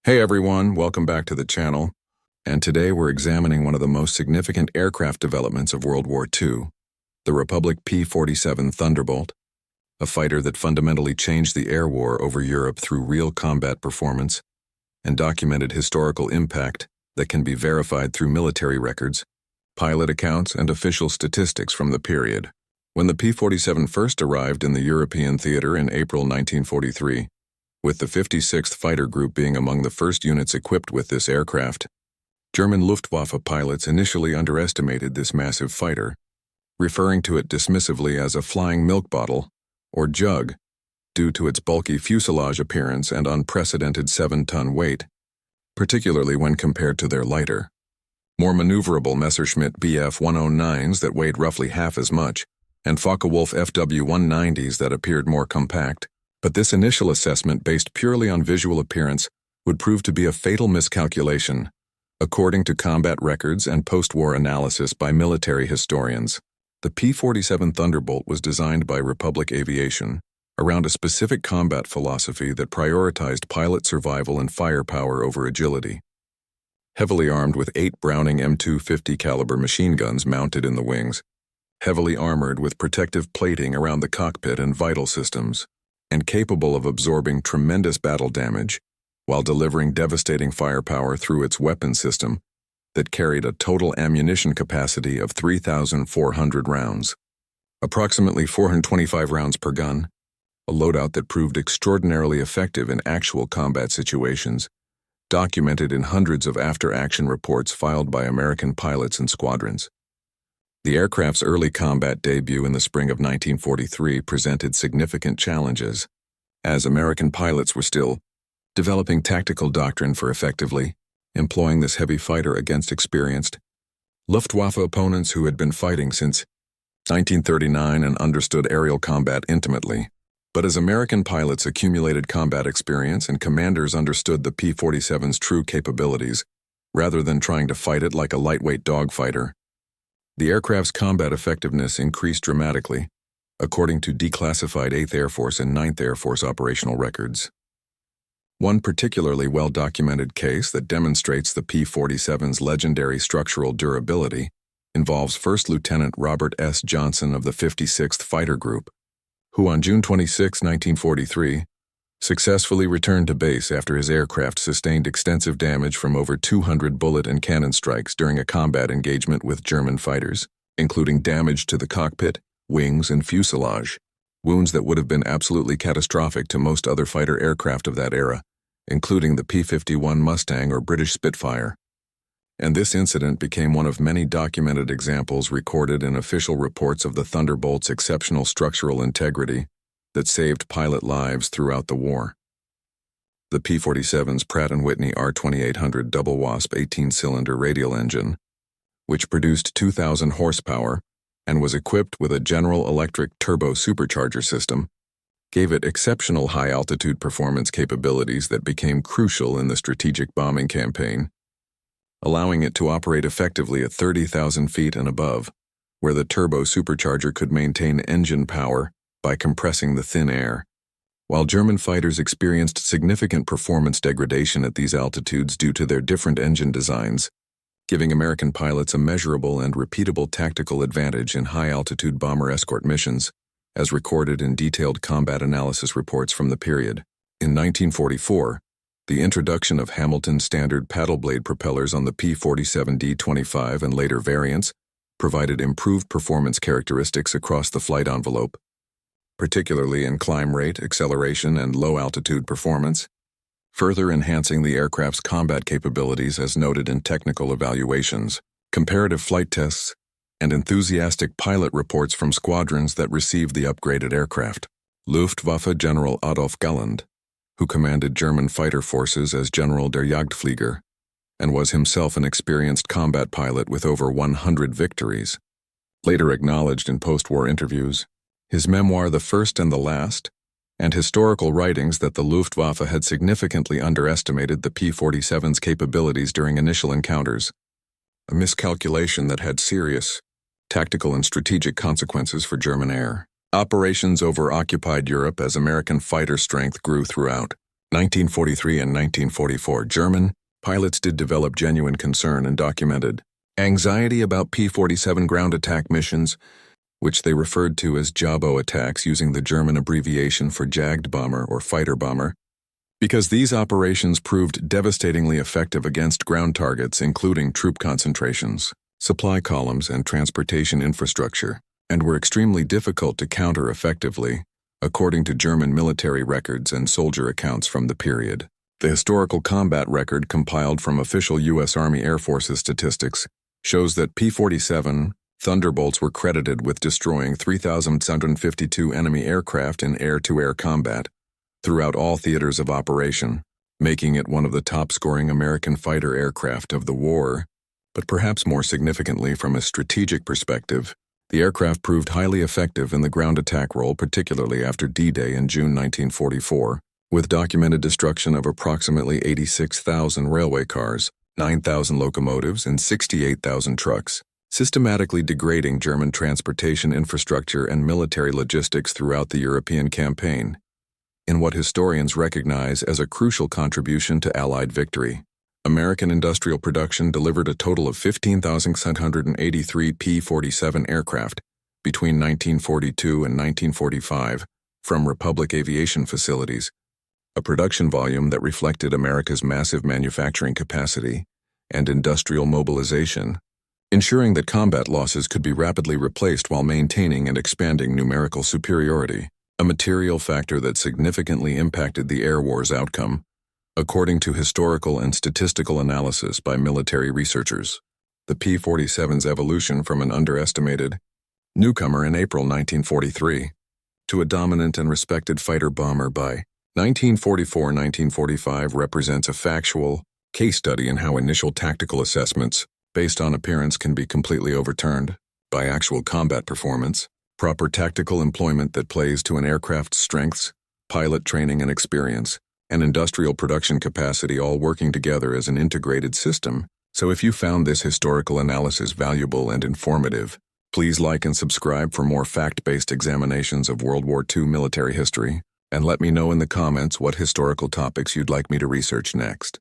Hey everyone, welcome back to the channel. And today we're examining one of the most significant aircraft developments of World War II, the Republic P-47 Thunderbolt, a fighter that fundamentally changed the air war over Europe through real combat performance and documented historical impact that can be verified through military records, pilot accounts, and official statistics from the period. When the P-47 first arrived in the European theater in April 1943, with the 56th Fighter Group being among the first units equipped with this aircraft, German Luftwaffe pilots initially underestimated this massive fighter, referring to it dismissively as a flying milk bottle, or jug, due to its bulky fuselage appearance and unprecedented 7-ton weight, particularly when compared to their lighter, more maneuverable Messerschmitt Bf-109s that weighed roughly half as much, and Focke-Wulf FW-190s that appeared more compact. But this initial assessment, based purely on visual appearance, would prove to be a fatal miscalculation, according to combat records and post-war analysis by military historians. The P-47 Thunderbolt was designed by Republic Aviation around a specific combat philosophy that prioritized pilot survival and firepower over agility. Heavily armed with 8 Browning M250 caliber machine guns mounted in the wings, heavily armored with protective plating around the cockpit and vital systems, and capable of absorbing tremendous battle damage while delivering devastating firepower through its weapon system that carried a total ammunition capacity of 3,400 rounds, approximately 425 rounds per gun, a loadout that proved extraordinarily effective in actual combat situations, documented in hundreds of after-action reports filed by American pilots and squadrons. The aircraft's early combat debut in the spring of 1943 presented significant challenges, as American pilots were still developing tactical doctrine for effectively employing this heavy fighter against experienced Luftwaffe opponents who had been fighting since 1939 and understood aerial combat intimately. But as American pilots accumulated combat experience and commanders understood the P-47's true capabilities, rather than trying to fight it like a lightweight dogfighter, the aircraft's combat effectiveness increased dramatically, according to declassified 8th Air Force and 9th Air Force operational records. One particularly well-documented case that demonstrates the P-47's legendary structural durability involves First Lieutenant Robert S. Johnson of the 56th Fighter Group, who on June 26, 1943, successfully returned to base after his aircraft sustained extensive damage from over 200 bullet and cannon strikes during a combat engagement with German fighters, including damage to the cockpit, wings, and fuselage, wounds that would have been absolutely catastrophic to most other fighter aircraft of that era, including the P-51 Mustang or British Spitfire. And this incident became one of many documented examples recorded in official reports of the Thunderbolt's exceptional structural integrity that saved pilot lives throughout the war. The P-47's Pratt & Whitney R2800 double wasp 18-cylinder radial engine, which produced 2,000 horsepower and was equipped with a General Electric turbo-supercharger system, gave it exceptional high-altitude performance capabilities that became crucial in the strategic bombing campaign, allowing it to operate effectively at 30,000 feet and above, where the turbo-supercharger could maintain engine power by compressing the thin air, while German fighters experienced significant performance degradation at these altitudes due to their different engine designs, giving American pilots a measurable and repeatable tactical advantage in high-altitude bomber escort missions, as recorded in detailed combat analysis reports from the period. In 1944, the introduction of Hamilton standard paddle blade propellers on the P-47 D-25 and later variants provided improved performance characteristics across the flight envelope, particularly in climb rate, acceleration, and low-altitude performance, further enhancing the aircraft's combat capabilities as noted in technical evaluations, comparative flight tests, and enthusiastic pilot reports from squadrons that received the upgraded aircraft. Luftwaffe General Adolf Galland, who commanded German fighter forces as General der Jagdflieger, and was himself an experienced combat pilot with over 100 victories, later acknowledged in post-war interviews, his memoir The First and the Last, and historical writings that the Luftwaffe had significantly underestimated the P-47's capabilities during initial encounters, a miscalculation that had serious tactical and strategic consequences for German air operations over occupied Europe as American fighter strength grew throughout 1943 and 1944, German pilots did develop genuine concern and documented anxiety about P-47 ground attack missions, which they referred to as Jabo attacks using the German abbreviation for Jagdbomber or fighter bomber, because these operations proved devastatingly effective against ground targets including troop concentrations, supply columns, and transportation infrastructure, and were extremely difficult to counter effectively, according to German military records and soldier accounts from the period. The historical combat record compiled from official U.S. Army Air Forces statistics shows that P-47 Thunderbolts were credited with destroying 3,752 enemy aircraft in air-to-air combat throughout all theaters of operation, making it one of the top-scoring American fighter aircraft of the war. But perhaps more significantly from a strategic perspective, the aircraft proved highly effective in the ground attack role, particularly after D-Day in June 1944, with documented destruction of approximately 86,000 railway cars, 9,000 locomotives, and 68,000 trucks, systematically degrading German transportation infrastructure and military logistics throughout the European campaign, in what historians recognize as a crucial contribution to Allied victory. American industrial production delivered a total of 15,783 P-47 aircraft between 1942 and 1945 from Republic Aviation facilities, a production volume that reflected America's massive manufacturing capacity and industrial mobilization, ensuring that combat losses could be rapidly replaced while maintaining and expanding numerical superiority, a material factor that significantly impacted the air war's outcome, according to historical and statistical analysis by military researchers. The P-47's evolution from an underestimated newcomer in April 1943 to a dominant and respected fighter bomber by 1944-1945 represents a factual case study in how initial tactical assessments based on appearance can be completely overturned by actual combat performance, proper tactical employment that plays to an aircraft's strengths, pilot training and experience, and industrial production capacity all working together as an integrated system. So if you found this historical analysis valuable and informative, please like and subscribe for more fact-based examinations of World War II military history, and let me know in the comments what historical topics you'd like me to research next.